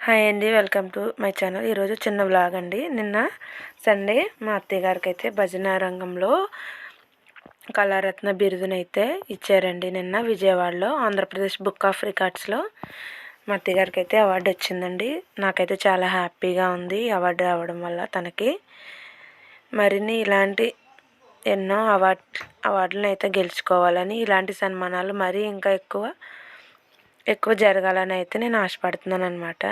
Hi అండి, welcome to my channel. ఈరోజు చిన్న వ్లాగ్ అండి. నిన్న సండే మా అత్తయ్య గారికి అయితే భజన రంగంలో కళారత్న బిరుదునైతే ఇచ్చారండి. నిన్న విజయవాడలో ఆంధ్రప్రదేశ్ బుక్ ఆఫ్ రికార్డ్స్లో మా అత్తయ్య గారికి అయితే అవార్డు వచ్చిందండి. నాకైతే చాలా హ్యాపీగా ఉంది అవార్డు రావడం వల్ల. తనకి మరిన్ని ఇలాంటి ఎన్నో అవార్డులను అయితే గెలుచుకోవాలని, ఇలాంటి సన్మానాలు మరీ ఇంకా ఎక్కువ జరగాలని అయితే నేను ఆశపడుతున్నాను అనమాట.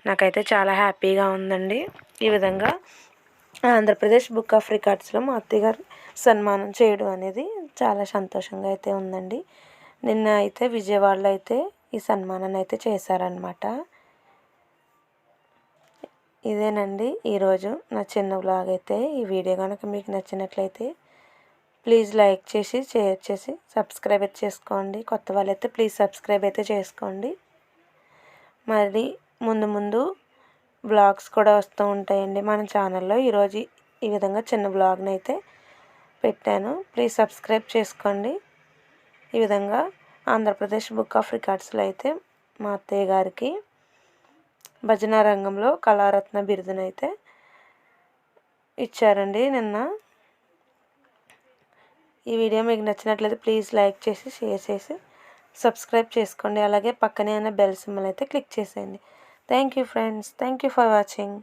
నాకైతే చాలా హ్యాపీగా ఉందండి. ఈ విధంగా ఆంధ్రప్రదేశ్ బుక్ ఆఫ్ రికార్డ్స్లో మా అత్తయ్య గారు సన్మానం చేయడం అనేది చాలా సంతోషంగా అయితే ఉందండి. నిన్న అయితే విజయవాడలో అయితే ఈ సన్మానాన్ని అయితే చేశారనమాట. ఇదేనండి ఈరోజు నా చిన్న వ్లాగ్ అయితే. ఈ వీడియో కనుక మీకు నచ్చినట్లయితే ప్లీజ్ లైక్ చేసి, షేర్ చేసి, సబ్స్క్రైబ్ అయితే చేసుకోండి. కొత్త వాళ్ళైతే ప్లీజ్ సబ్స్క్రైబ్ అయితే చేసుకోండి. మరి ముందు బ్లాగ్స్ కూడా వస్తూ ఉంటాయండి మన ఛానల్లో. ఈరోజు ఈ విధంగా చిన్న బ్లాగ్ని అయితే పెట్టాను. ప్లీజ్ సబ్స్క్రైబ్ చేసుకోండి. ఈ విధంగా ఆంధ్రప్రదేశ్ బుక్ ఆఫ్ రికార్డ్స్లో అయితే మా అత్తయ్య గారికి భజన రంగంలో కళారత్న బిరుదునైతే ఇచ్చారండి నిన్న. ఈ వీడియో మీకు నచ్చినట్లయితే ప్లీజ్ లైక్ చేసి, షేర్ చేసి, సబ్స్క్రైబ్ చేసుకోండి. అలాగే పక్కనే ఉన్న బెల్ సింబల్ అయితే క్లిక్ చేసేయండి. Thank you friends. Thank you for watching.